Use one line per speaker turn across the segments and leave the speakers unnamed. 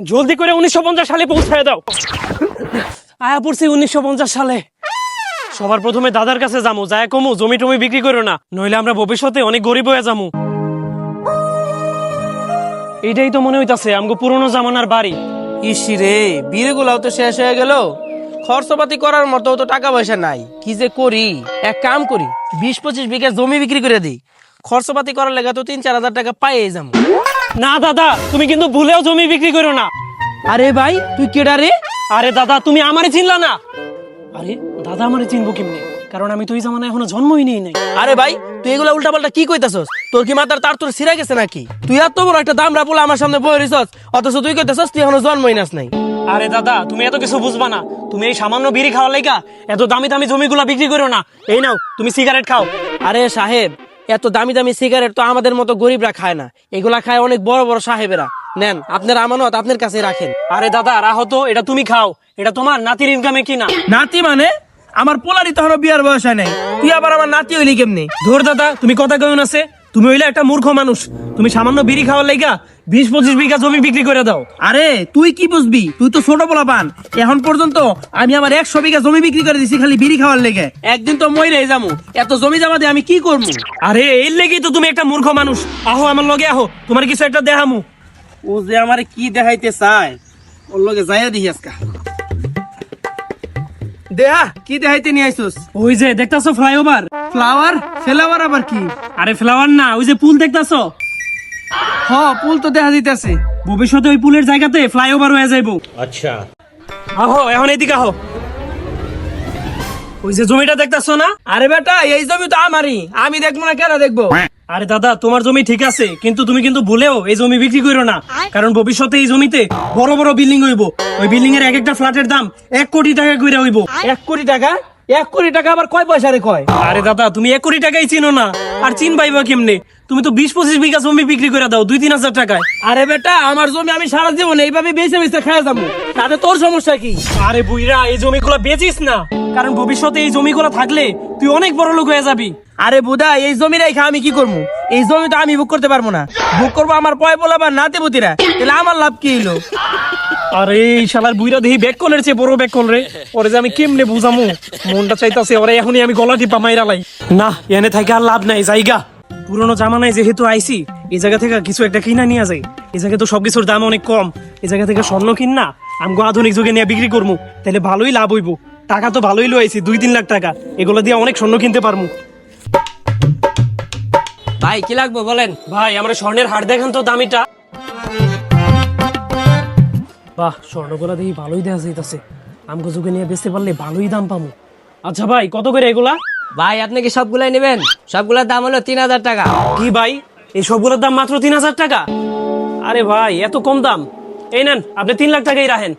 জলদি করে 1950 সালে পৌঁছায় দাও। আয়া পড়ছি 1950 সালে। সবার প্রথমে দাদার কাছে যামু, যায় কমু জমি টমি বিক্রি করো না, নইলে আমরা ভবিষ্যতে অনেক গরিব হয়ে যামু। এটাই তো মনে হইতাছে আমগো পুরনো জামানার বাড়ি।
ইসি রে, বিড়ে গুলাও তো শেষ হয়ে গেল, খরচপাতি করার মতো তো টাকা পয়সা নাই। কি যে করি, এক কাম করি 20-25 বিঘা জমি বিক্রি করে দিই, খরচপাতি করার লেগে তো 3-4 হাজার টাকা পাইয়ে যাবো।
না দাদা, তুমি কিন্তু ভুলেও জমি বিক্রি করো না।
আরে ভাই তুই কেডা রে?
আরে দাদা, তুমি আমারে চিনলা না? আরে দাদা, আমারে চিনবো কেমনে? কারণ আমি তো এই জামানায় এখনো জন্মই নেই নাই।
আরে ভাই তুই এগুলা উল্টা পাল্টা কি কইতাছস? তোর কি মাথার তার তোর ছিঁড়া গেছে নাকি? তুই এত বড় একটা দামরা পোলা আমার সামনে বই রইছস, অথচ তুই কইতাছস তুই এখনো জন্মই নাস নাই।
আরে দাদা, তুমি এত কিছু বুঝবা না। তুমি এই সামান্য বিড়ি খাওয়ার লাইগা এত দামি দামি জমিগুলা বিক্রি করো না। এই নাও, তুমি সিগারেট খাও।
আরে সাহেব, এত দামি দামি সিগারেট তো আমাদের মতো গরিবরা খায় না, এগুলা খায় অনেক বড় বড় সাহেবেরা। নেন, আপনার আমানত আপনার কাছে রাখেন।
আরে দাদা রাহো তো, এটা তুমি খাও, এটা তোমার নাতির ইনকামে কিনা।
নাতি মানে? আমার পোলারই তো এখনো বিয়ার বয়স হয় নাই, তুই আবার আমার নাতি হইলি কেমনি?
ধর দাদা, তুমি কথা কেমন আছে? তুমি হইলে একটা মূর্খ মানুষ। তুমি সামান্য বিড়ি খাওয়ার লাইগা 20-25 বিঘা জমি বিক্রি করে দাও।
আরে তুই কি বুঝবি, তুই তো ছোট পোলা পান। এখন পর্যন্ত আমি আমার 100 বিঘা জমি বিক্রি করে দিছি খালি বিড়ি খাওয়ার লেগে। একদিন তো মইরে যামু, এত জমি জমা দিয়ে আমি কি করবো?
আরে এর লেগেই তো তুমি একটা মূর্খ মানুষ। আহো আমার লগে আহো, তোমার কিছু একটা দেখামু।
ও যে আমারে কি দেখাইতে চায়, ওর লগে যাইয়া দিই আজকা। দেহা কি দেখাইতে নিয়ে আইছস?
ওই যে দেখতাছো ফ্লাইওভার।
ফ্লাওয়ার? ফ্লাওয়ার আবার কি?
আরে ফ্লাওয়ার না, ওই যে পুল দেখতাছো।
হ, পুল তো দেখা দিতেছে।
ভবিষ্যতে ওই পুলের জায়গাতে ফ্লাইওভার হয়ে যাইবো।
अच्छा
আহো এখন এদিকে আহো। ওই যে জমিটা দেখতাছো না?
আরে বেটা, এই জমি তো আমারই, আমি দেখবো না কেন দেখবো?
আরে দাদা, তোমার জমি ঠিক আছে, কিন্তু তুমি কিন্তু ভুলেও এই জমি বিক্রি করো না। কারণ ভবিষ্যতে এই জমিতে বড় বড় বিল্ডিং হইব। ওই বিল্ডিং এর এক একটা ফ্ল্যাটের দাম 1 কোটি টাকা কইরা হইব।
1 কোটি টাকা? 1 কোটি টাকা আবার কয় পয়সা রে কয়?
আরে দাদা, তুমি 1 কোটি টাকাই চিনো না, আর চিন পাইবা কেমনে? তুমি তো 20-25 বিঘা জমি বিক্রি করে দাও 2-3 হাজার টাকায়।
আরে বেটা, আমার জমি আমি সারা জীবন এইভাবে বেঁচে বেঁচে খাওয়া যাবো, তাতে তোর সমস্যা কি?
আরে বুইরা, এই জমিগুলো বেচিস না, কারণ ভবিষ্যতে এই জমিগুলো থাকলে তুই অনেক বড় লোক হয়ে যাবি।
আরে বুদা, এই জমি রেখা আমি কি করবো? এই জমি তো আমি বুক করতে পারবো না, বুক করবো আমার পয় বলা বা নাতে পুতিরা, তাহলে আমার লাভ কি হইলো?
আরে এই শালার বুইরা দেখি ব্যাককলের চেয়ে বড় ব্যাককল রে। ওরে যে আমি কেমনে বুঝামু, মনটা চাইতাছে ওরে এখনই আমি গলা টিপা মাইরা লাই। না, এনে থাকে আর লাভ নাই, জায়গা পুরোনো জামানায় যেহেতু আইছি, এই জায়গা থেকে কিছু একটা কিনা নিয়ে যাই। এই জায়গায় তো সবকিছুর দাম অনেক কম। এই জায়গা থেকে স্বর্ণ কিনা আমগো আধুনিক যুগে নিয়ে বিক্রি করবো, তাহলে ভালোই লাভ হইব। টাকা তো ভালোই লইছি, 2-3 লাখ টাকা, এগুলো দিয়ে অনেক স্বর্ণ কিনতে পারবো।
ভাই কি লাগবে বলেন?
ভাই আমরা স্বর্ণের হাট দেখান তো দামিটা। বাহ, স্বর্ণগুলা দেখি ভালোই দেখা যাইতাছে, আমগো যুগে নিয়ে বেচতে পারলে ভালোই দাম পাবো। আচ্ছা ভাই, কত করে এগুলা?
ভাই আপনি কি সবগুলাই নেবেন? সবগুলোর দাম হলো 3000 টাকা।
কি ভাই, এই সবগুলোর দাম মাত্র 3000 টাকা? আরে ভাই, এত কম দাম? এই নেন, আপনি 3 লাখ টাকাই রাখেন।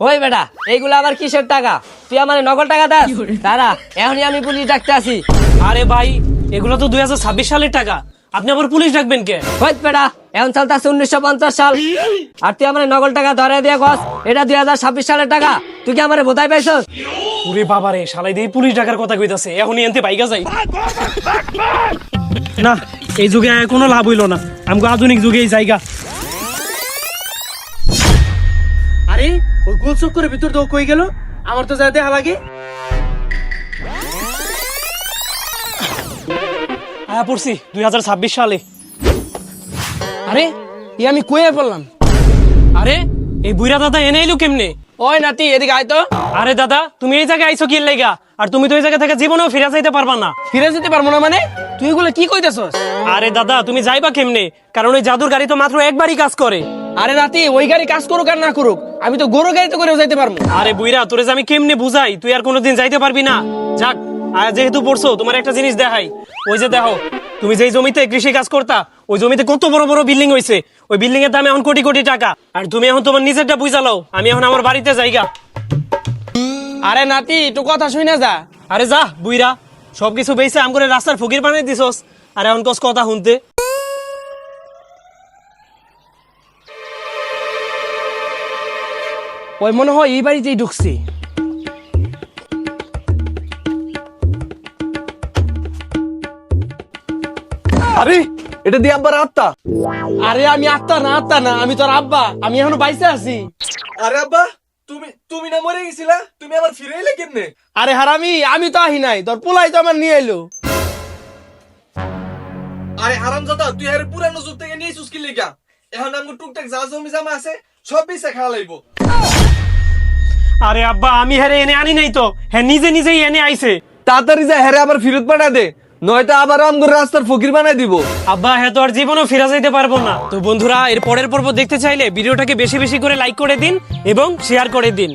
ওই বেটা, এইগুলো আবার কিসের টাকা? তুই আমার নকল টাকা দাস? দাঁড়া, এখনই আমি পুলিশ ডাকতে আসি।
আরে ভাই, এগুলো তো 2026 সালের টাকা, আপনি আবার পুলিশ ডাকবেন কে?
ওই বেটা, এখন চলতেছে 1950 সাল, আর তুই আমার নকল টাকা ধরে দিয়ে গছ এটা 2026 সালের টাকা। তুই কি আমার বোধাই পাইছস?
ওরে বাবারে, শালাই দিয়ে পুলিশ ডাকার কথা কইতাছে, এখনই এনতে বাইকা যাই। না, এই যুগে কোনো লাভ হইল না, আমগো আধুনিক যুগেই জায়গা।
আরে ওই গোল চক্করের ভিতর তো কই গেল? আমার তো যা দেখা লাগে।
আয়া পড়ছি 2026 সালে।
আরে এই আমি কইয়া বললাম।
আরে এই বুইরা দাদা এনে এলো কেমনে?
ওই নাতি এদিকে আয় তো।
আরে দাদা, তুমি এই জায়গায় আইছো কি লাইগা? আর তুমি তো এই জায়গা থেকে জীবনেও ফিরে যাইতে পারবা না।
ফিরে যেতে পারবো না মানে? তুই এগুলো কি কইতাছস?
আরে দাদা, তুমি যাইবা কেমনে? কারণ ওই জাদুর গাড়ি তো মাত্র একবারই কাজ করে।
আরে নাতি, ওই গাড়ি কাজ করুক আর না করুক, আমি তো গরু গাড়িতে করেও যাইতে পারবো।
আরে বুইরা, তোরে যে আমি কেমনে বুঝাই, তুই আর কোনোদিন যাইতে পারবি না। যাক, আর যেহেতু পড়ছো, তোমার একটা জিনিস দেখাই। ওই যে দেখো, তুমি যেই জমিতে কৃষি কাজ করতা, ওই জমিতে কত বড় বড় বিল্ডিং হইছে। ওই বিল্ডিং এর দাম এখন কোটি কোটি টাকা। আর তুমি এখন তোমার নিজেরটা বুঝা লও, আমি এখন আমার বাড়িতে যাইগা।
আরে নাতি, একটু কথা শুই না যা।
আরে যা বুইরা, সবকিছু বেইছে আম করে রাস্তার ফকির বানাই দিছস, আর এখন কস কথা শুনতে।
ওই মনে হয় এই বাড়িতেই ঢুকছি।
আরে
এটা দিয়ে আব্বার আত্মা।
আরে আমি আত্মা না আমি তোর আব্বা, আমি এখনো বাইসে আছি।
আরে আব্বা, তুমি না মরে গেছিলা, তুমি আবার ফিরে এলে কেমনে?
আরে হারামি, আমি তো আহি নাই, তোর পোলাই তো আমার নিয়ে এলো।
আরে হারামজাদা, তুই আরে পুরানো যুগ থেকে নিয়ে চুস্কি লিগা। এখন আমগো টুকটাক যা জমি জামা আছে সব পিছে খাওয়া লাগবো।
আরে আব্বা, আমি হেরে এনে আনি নাই তো, হ্যাঁ নিজে নিজেই এনে আইছে।
তাড়াতাড়ি যা হেরে আবার ফিরত পাঠা দে, নয়তো আবার আমগো রাস্তার ফকির বানাই দিব।
আব্বা, হ্যাঁ তো আর জীবনও ফিরে যাইতে পারবো না। তো বন্ধুরা, এর পরের পর্ব দেখতে চাইলে ভিডিওটাকে বেশি বেশি করে লাইক করে দিন এবং শেয়ার করে দিন।